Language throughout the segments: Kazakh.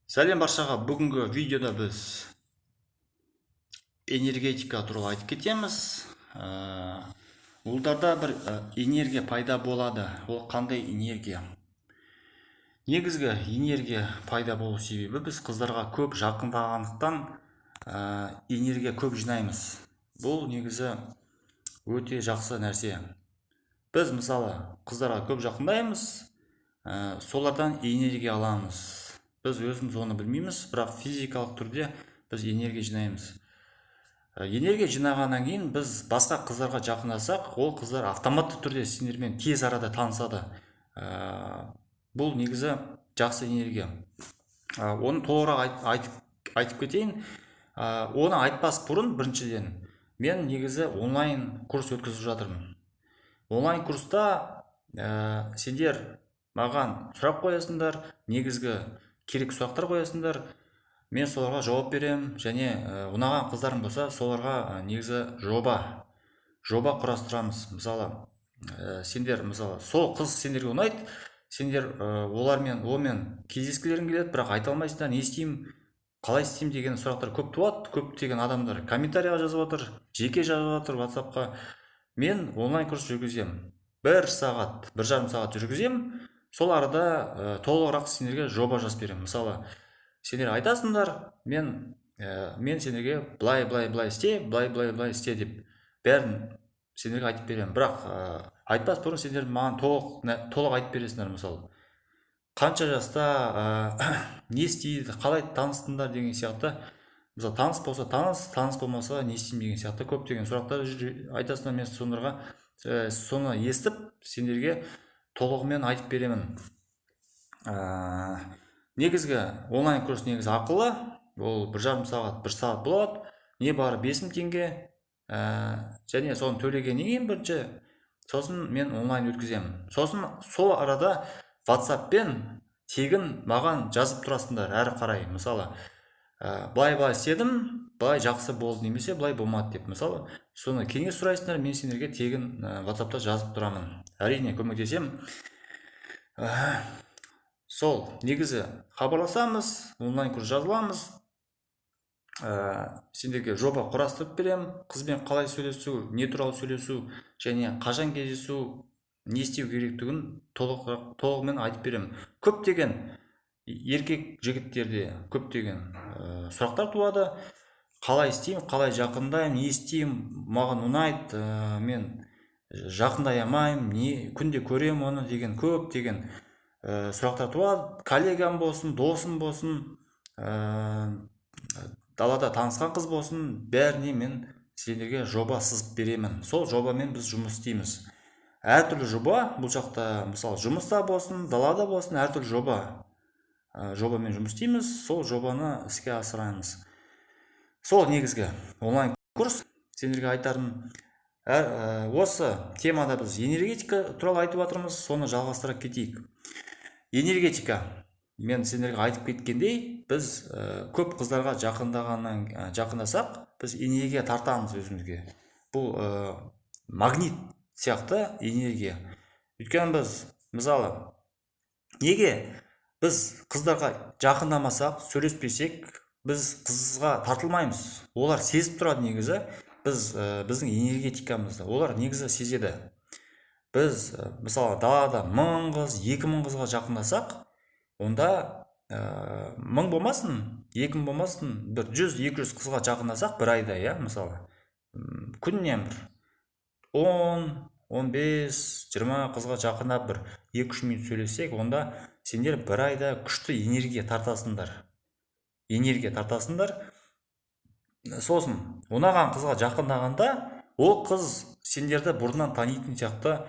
Сәлем баршаға. Бүгінгі видеода біз энергетика туралы айтып кетеміз. Ұлдарда бір энергия пайда болады. Ол қандай энергия? Негізгі энергия пайда болу себебі біз қыздарға көп жақындағандықтан энергия көп жинаймыз. Бұл негізі өте жақсы нәрсе. Біз мысалы қыздарға көп жақындаймыз, солардан энергия аламыз. Біз өзіміз оны білмейміз, бірақ физикалық түрде біз энергия жинаймыз. Энергия жинағаннан кейін біз басқа қыздарға жақындасақ, ол қыздар автоматты түрде сендермен тез арада танысады. Бұл негізі жақсы энергия. Оны толығырақ айтып кетейін. Оны айтпас бұрын біріншіден мен негізі онлайн курс өткізіп жатырмын. Онлайн курста сендер маған сұрақ қоясыңдар, негізгі керек сұрақтар қоясыңдар, мен соларға жауап берем, және ұнаған қыздарым болса соларға негізі жоба құрастырамыз. Мысалы сендер сол қыз сендерге ұнайды, сендер олармен кездескілерің келеді, бірақ айта алмайсыңдар, не істеймін, қалай істеймін деген сұрақтар көп туады. Көптеген адамдар комментарийға жазып отыр, жеке жазып отыр WhatsAppқа. Мен онлайн курс жүргіземін, 1-1,5 сағат жүргіземін. Сол арада толығырақ сендерге жоба жазып беремін. Мысалы сендер айтасыңдар, мен сендерге былай істе, былай істе деп бәрін сендерге айтып беремін. Бірақ айтпас бұрын сендер маған толық айтып бересіңдер. Мысалы қанша жаста, не істейді, қалай таныстыңдар деген сияқты. Мысалы таныс болса таныс болмаса не істеймін деген сияқты көптеген сұрақтар айтасыңдар. Мен соны естіп сендерге толығымен айтып беремін. Негізгі онлайн курс негізі ақылы. Ол 1,5 сағат, 1 сағат болады. Не бары 5.000 теңге. Және соны төлегеннен кейін бірінші, сосын мен онлайн өткіземін. Сосын сол арада WhatsApp-пен тегін маған жазып тұрасыңдар әрі қарай. Мысалы былай істедім, былай жақсы болды, немесе былай болмады деп. Мысалы соны кеңес сұрайсыңдар, мен сендерге тегін WhatsApp-та жазып тұрамын. Әрине көмектесем. Сол негізі хабарласамыз, онлайн курс жазыламыз. Сендерге жоба құрастырып беремін. Қызбен қалай сөйлесу, не туралы сөйлесу, және қашан кездесу, не істеу керектігін толығымен айтып беремін. Көптеген еркек жігіттерде көптеген сұрақтар туады. Қалай істеймін, қалай жақындаймын, не істеймін, маған ұнайды, мен жақындай алмаймын, күнде көремін оны деген көптеген сұрақтар туады. Коллегам болсын, досым болсын, далада танысқан қыз болсын, бәріне мен сендерге жоба сызып беремін. Сол жобамен біз жұмыс істейміз. Әртүрлі жоба, бұл жақта мысалы жұмыста болсын, далада болсын, әртүрлі жобамен жұмыс істейміз. Сол жобаны іске асырамыз. Сол негізгі онлайн курс. Сендерге айтарым, осы темада біз энергетика туралы айтып жатырмыз, соны жалғастыра кетейік. Энергетика, мен сендерге айтып кеткендей, біз көп қыздарға жақындасақ, біз энергия тартамыз өзімізге. Бұл магнит сияқты энергия. Өйткені біз, мысалы, неге біз қыздарға жақындамасақ, сөйлеспесек, біз қызға тартылмаймыз. Олар сезіп тұрады негізі. Біздің энергетикамызды олар негізі сезеді. Біз мысалы далада 1000 қыз, 2000 қызға жақындасақ, онда 1000 болмасын, 2000 болмасын, 100-200 қызға жақындасақ бір айда, мысалы күннен бір 10-15-20 қызға жақындап бір 2-3 минут сөйлесек, онда сендер бір айда күшті энергия тартасыңдар. Сосын ұнаған қызға жақындағанда, ол қыз сендерді бұрыннан танитын сияқты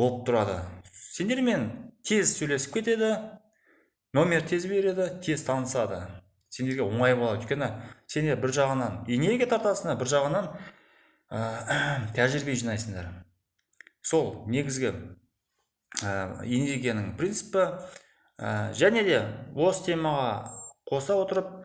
болып тұрады. Сендермен тез сөйлесіп кетеді, номер тез береді, тез танысады. Сендерге оңай болады. Өйткені сендер бір жағынан энергия тартасыңдар, бір жағынан тәжірибе жинайсыңдар. Сол негізгі энергияның принципі. Және де осы темаға қоса отырып,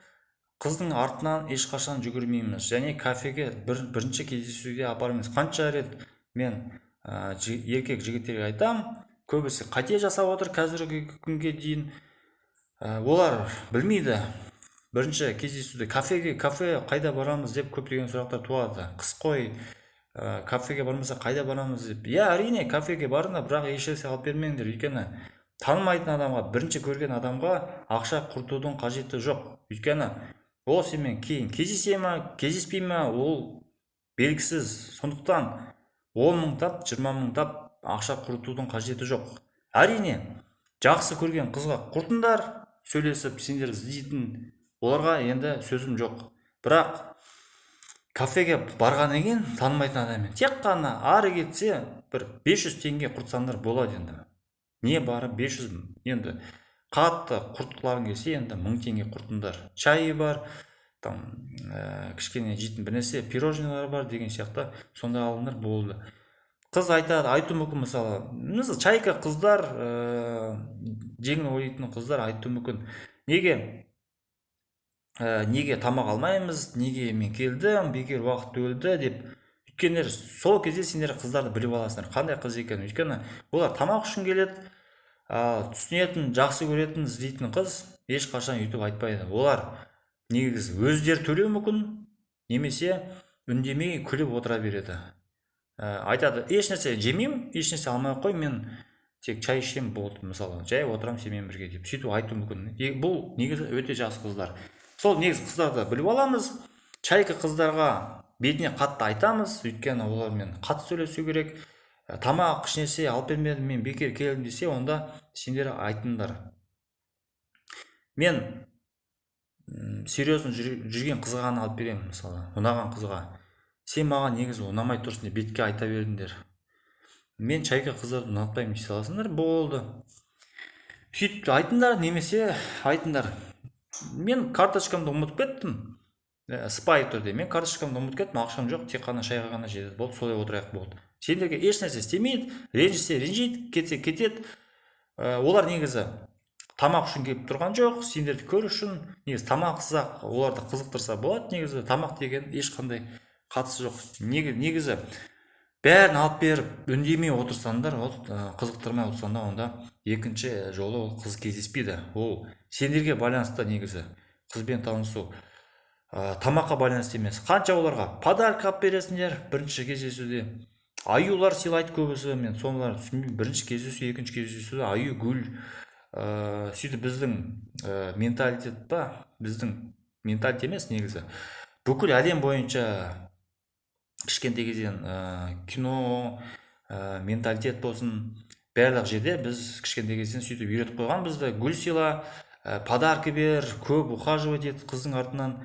қыздың артынан ешқашан жүгірмейміз, және кафеге бірінші кездесуге апармыз. Қанша рет мен еркек жігіттерге айтам, көбісі қате жасап отыр қазіргі күнге дейін. Олар білмейді. Бірінші кездесуде кафе қайда барамыз деп көптеген сұрақтар туады. Қыс қой, кафеге бармаса қайда барамыз деп. Иә, әрине кафеге барыңдар, бірақ ешнәрсе алып бермеңдер. Өйткені танымайтын адамға, бірінші көрген адамға ақша құртудың қажеті жоқ. Өйткені ол сенімен кейін кездесе ма, кездеспей ма, ол белгісіз. Сондықтан 10 мың тап, 20 мың тап ақша құртудың қажеті жоқ. Әрине, жақсы көрген қызға құртыңдар, сөйлесіп, сендер іздейтін, оларға енді сөзім жоқ. Бірақ кафеге барғаннан кейін танымайтын адаммен тек қана ары кетсе бір 500 теңге құртсаңдар болады енді. Не бары 500, енді қатты құртқыларың келсе енді 1000 теңге құртыңдар. Чайы бар, там кішкене жейтін бір нәрсе, пирожныйлар бар деген сияқты, сонда алыңдар болды. Қыз айтады, айту мүмкін, мысалы чайка қыздар, жеңіл ойлайтын қыздар айту мүмкін. Неге тамақ алмаймыз, неге мен келдім, бекер уақыт өлді деп. Өйткені сол кезде сендер қыздарды біліп аласыңдар, қандай қыз екенін. Өйткені олар тамақ үшін келеді, түсінетін, жақсы көретін, іздейтін қыз ешқашан өйтіп айтпайды. Олар негізі өздері төлеу мүмкін, немесе үндемей күліп отыра береді. Айтады, ешнәрсе жемеймін, ешнәрсе алмай ақ қой, мен тек чай ішемін, болды, мысалы, жай отырамын сенімен бірге деп. Сөйтіп айту мүмкін. Бұл негізі өте жақсы қыздар. Сол негізі қыздарды біліп аламыз. Чайка қыздарға бетіне қатты айтамыз, өйткені олармен қатты сөйлесу керек. Тамақ ішнесе алып бермедім, мен бекер келдім десе, онда сендер айтыңдар. Мен серьезно жүрген қызға ғана алып беремін, мысалы, ұнаған қызға. Сен маған негізі ұнамай тұрсын деп бетке айта бердіңдер. Мен чайка қыздарды ұнатпаймын дей саласыңдар, болды. Сөйтіп айтыңдар, немесе айтыңдар, мен карточкамды ұмытып кеттім, сыпайы түрде, мен карточкамды ұмытып кеттім, ақшам жоқ, тек қана шайға ғана жетеді, болды, солай отырайық, болды. Сендерге ешнәрсе істемейді, ренжісе ренжиді, кетсе кетеді. Олар негізі тамақ үшін келіп тұрған жоқ, сендерді көру үшін. Негізі тамақсыз-ақ оларды қызықтырса болады. Негізі тамақ деген ешқандай қатысы жоқ. Негізі бәрін алып беріп үндемей отырсаңдар, қызықтырмай отырсаңдар, онда екінші жолы ол қыз кездеспейді. Ол сендерге байланысты, негізі қызбен танысу тамаққа байланысты емес. Қанша оларға подарка алып бересіңдер бірінші кездесуде, аюлар сыйлайды көбісі, мен соларды түсінбеймін. Бірінші кездесу, екінші кездесуде аю, гүл, сөйтіп біздің менталитет па, біздің менталитет емес, негізі бүкіл әлем бойынша кішкентай кезден кино, менталитет болсын, барлық жерде біз кішкентай кезден сөйтіп үйретіп қойған бізді. Гүл сыйла, подарка бер, көп ухаживать ет қыздың артынан.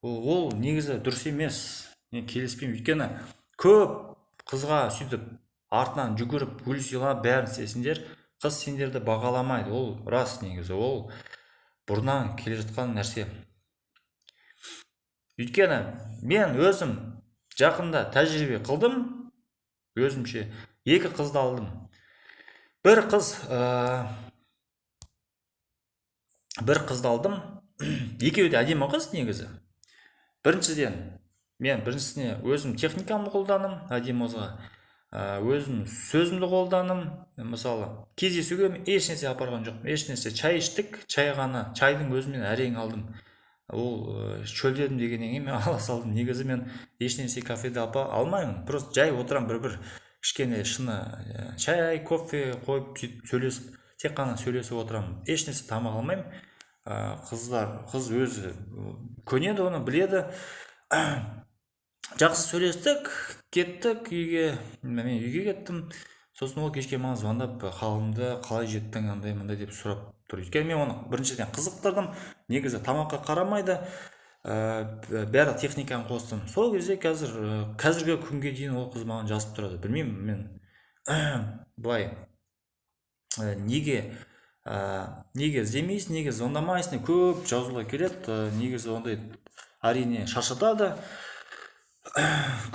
Ол негізі дұрыс емес. Мен келіспеймін. Өйткені көп қызға сөйтіп артынан жүгіріп гүл сыйла, бәрін істесіңдер, қыз сендерді бағаламайды. Ол рас, негізі ол бұрыннан келе жатқан нәрсе. Өйткені мен өзім жақында тәжірибе қылдым, өзімше 2 қызды алдым. Бір қызды алдым, екеуі де әдемі қыз негізі. Біріншіден, мен біріншісіне өзім техникамды қолданым, әдемі қызға, өзім сөзімді қолданым. Мысалы, кездесуге ешнәрсе апарған жоқпын, ешнәрсе. Чай іштік, чай ғана, чайдың өзімен әрең алдым. Ол шөлдедім дегеннен кейін мен ала салдым. Негізі мен ешнәрсе кафеде алмаймын, просто жай отырам, бір кішкене шыны чай, кофе қойып, сөйлесіп, тек қана сөйлесіп отырамын, ешнәрсе тамақ алмаймын. Қыз өзі көнеді, оны біледі. Жақсы сөйлестік, кеттік үйге, мен үйге кеттім. Сосын ол кешке маған звондап, қалымды қалай жеттің, андай-мындай деп сұрап тұр. Өйткені мен оны біріншіден қызықтырдым, негізі тамаққа қарамайды, бәрі техниканы қостым. Сол кезде қазіргі күнге дейін ол қыз маған жазып тұрады. Білмеймін, мен былай неге іздемейсің, неге звондамайсың, көп жазулар келеді. Негізі ондай әрине шаршатады,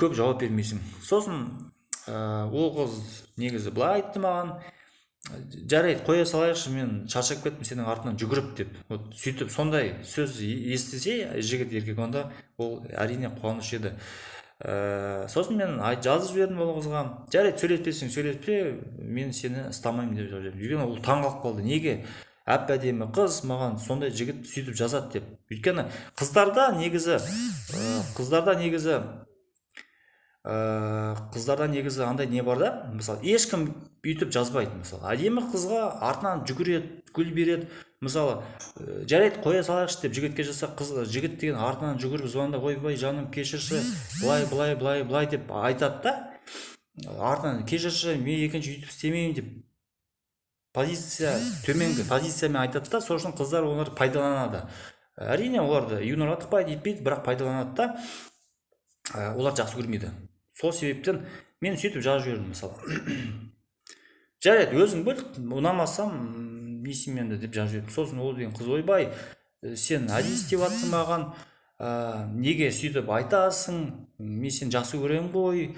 көп жауап бермейсің. Сосын ол қыз негізі былай айтты маған, жарайды, қоя салайықшы, мен шаршап кеттім сенің артынан жүгіріп деп. Сөйтіп сондай сөз естісе жігіт, еркек, онда ол әрине қуаныш еді. Сосын мен жазып жібердім ол қызға, жарайды, сөйлеспесең сөйлеспе, мен сені ұстамаймын деп жазып жібердім. Ол таңғалып қалды. Неге әп-әдемі қыз маған сондай жігіт сөйтіп жазады деп. Өйткені қыздарда негізі андай не бар да, мысалы ешкім бүйтіп жазбайды. Мысалы әдемі қызға артынан жүгіреді, гүл береді. Мысалы жарайды қоя салайықшы деп жігітке жазса, жігіт деген артынан жүгіріп звондап, ойбай жаным кешірші, былай деп айтады да, артынан кешірші, мен екінші үйтіп істемеймін деп төменгі позициямен айтады да, сол үшін қыздар олар пайдаланады. Әрине оларды игнорlatпайды, етпейді, бірақ пайдаланады да, олар жақсы көрмейді. Сол себептен мен сөйтіп жазып жібердім мысалы. Жарайды, өзің біл, ұнамасам не істеймін енді деп жазып жібердім. Сосын ол деген қыз, ойбай, сен әдейі істеп жатсың маған, неге сөйтіп айтасың, мен сені жақсы көремін ғой,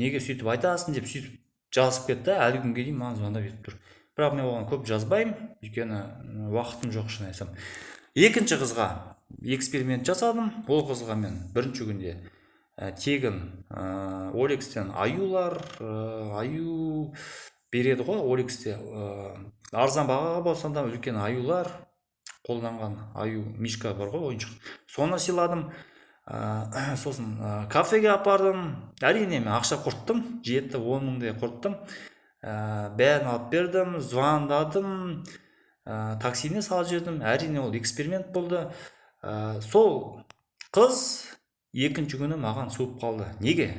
неге сөйтіп айтасың деп сөйтіп жазып кетті. Әлі күнге дейін маған звондап етіп тұр. Бірақ мен оған көп жазбаймын, өйткені уақытым жоқ, шын айтсам. Екінші қызға эксперимент жасадым. Ол қызға мен бірінші күнде тегін Оликстен аю береді ғой. Оликсте арзан бағаға болса да үлкен аюлар, қолданған аю мишка бар ғой, ойыншық, соны сыйладым. Сосын кафеге апардым. Әрине мен ақша құрттым, 7-10 мыңдай құрттым. Бәрін алып бердім, звондадым, таксине салып жібердім. Әрине ол эксперимент болды. Сол қыз екінші күні маған суып қалды. Неге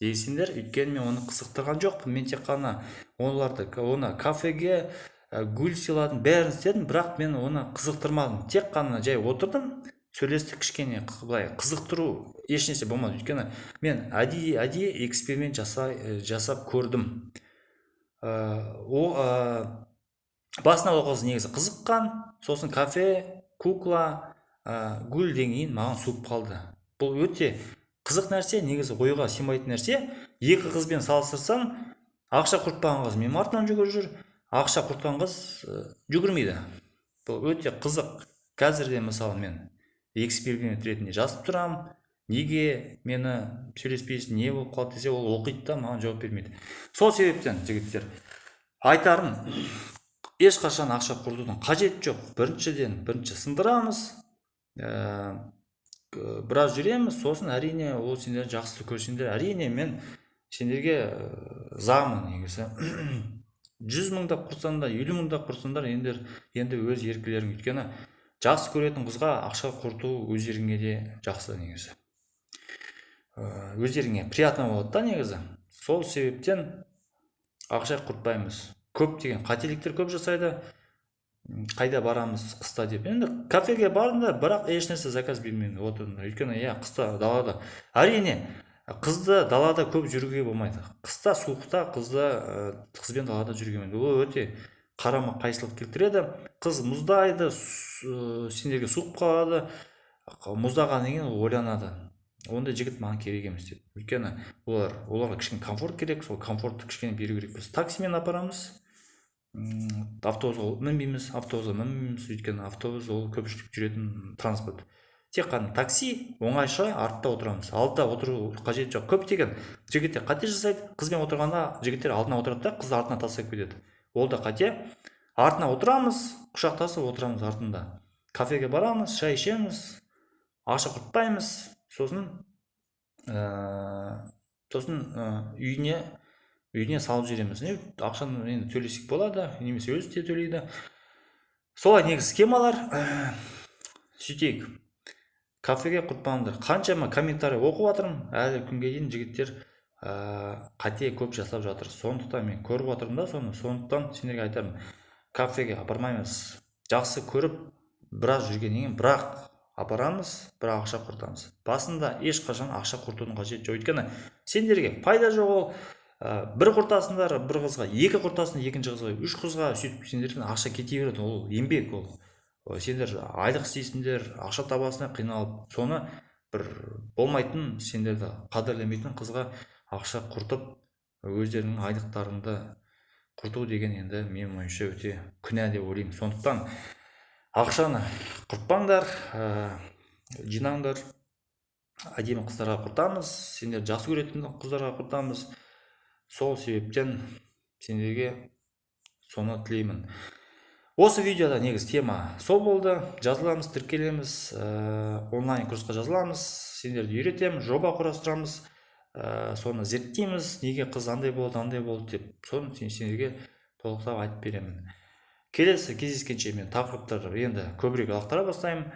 дейсіңдер? Өйткені мен оны қызықтырған жоқпын. Мен тек қана оны кафеге гүл сыйладым, бәрін істедім, бірақ мен оны қызықтырмадым. Тек қана жай отырдым, сөйлестік, кішкене былай қызықтыру ешнәрсе болмады. Өйткені мен әдейі эксперимент жасап көрдім. Басына ол қыз негізі қызыққан, сосын кафе, кукла, гүл деңгейін маған суып қалды. Бұл өте қызық нәрсе, негізі ойға сыймайтын нәрсе. Екі қызбен салыстырсаң, ақша құртпаған қыз менің артынан жүгіріп жүр, ақша құртқан қыз жүгірмейді. Бұл өте қызық. Қазірде мысалы мен эксперимент ретінде жазып тұрам. Неге мені сөйлеспейсің, не болып қалды десе, ол оқиды да маған жауап бермейді. Сол себептен жігіттер, айтарым, ешқашан ақша құртудың қажеті жоқ. Бірінші сындырамыз, біраз жүреміз, сосын әрине ол сендер жақсы көрсеңдер, әрине мен сендерге замын негізі. 100 мыңдап құрсаңдар, 50 мыңдап құрсаңдар, енді өз еркілерің. Өйткені жақсы көретін қызға ақша құрту өздеріңе де жақсы негізі. Өздеріңе приятно болады да негізі. Сол себептен ақша құртпаймыз. Көптеген қателіктер көп жасайды. Қайда барамыз қыста деп. Енді кафеге бардым, бірақ ешнәрсе заказ бермеймін, отырдым. Өйткені қыста далада. Әрине, қызды далада көп жүруге болмайды. Қыста суықта қызбен далада жүруге болмайды. Ол өте қарама қайшылық келтіреді. Қыз мұздайды, сендерге суып қалады. Мұздағаннан кейін ойланады. Ондай жігіт маған керек емес деп. Өйткені оларға кішкене комфорт керек, сол комфортты кішкене беру керек. Біз таксимен апарамыз. Автобусқа мінбейміз, өйткені автобус ол көпшілік жүретін транспорт. Тек қана такси, оңайша артта отырамыз. Алдта отыру қажет жоқ. Көптеген жігіттер қате жасайды. Қызбен отырғанда жігіттер алдына отырады да, қызды артына тастап кетеді. Ол да қате. Артына отырамыз, құшақтасып отырамыз артында. Кафеге барамыз, шай ішеміз, ақша құртпаймыз. Сосын үйіне салып жібереміз. Ақшаны енді төлесек болады, немесе өзі де төлейді. Солай негізі схемалар. Сөйтейік. Кафеге құртпаңдар. Қаншама комментарий оқып жатырмын. Әлі күнге дейін жігіттер қате көп жасап жатыр. Сондықтан мен көріп отырмын да соны. Сондықтан сендерге айтарым, кафеге апармаймыз. Жақсы көріп, біраз жүргеннен кейін бірақ апарамыз, бірақ ақша құртамыз. Басында ешқашан ақша құртудың қажеті жоқ. Өйткені сендерге пайда жоқ ол. Бір құртасыңдар, бір қызға, екі құртасың, екінші қызға, 3 қызға, сөйтіп сендерден ақша кете береді. Ол еңбек ол. Сендер айлық істейсіңдер, ақша табасына қиналып, соны бір болмайтын, сендерді қадірлемейтін қызға ақша құртып, өздерінің айлықтарыңды құрту деген енді менің ойымша өте күнә деп ойлаймын. Сондықтан ақшаны құртпаңдар, жинаңдар. Әдемі қыздарға құртамыз, сендер жақсы көретін қыздарға құртамыз. Сол себептен сендерге соны тілеймін. Осы видеода негізі тема сол болды. Жазыламыз, тіркелеміз, онлайн курсқа жазыламыз, сендерді үйретеміз, жоба құрастырамыз, соны зерттейміз, неге қыз андай болды деп, соны сендерге толықтап айтып беремін. Келесі кездескенше мен тақырыптарды енді көбірек лақтыра бастаймын.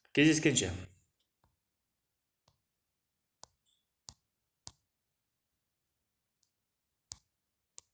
Кездескенше.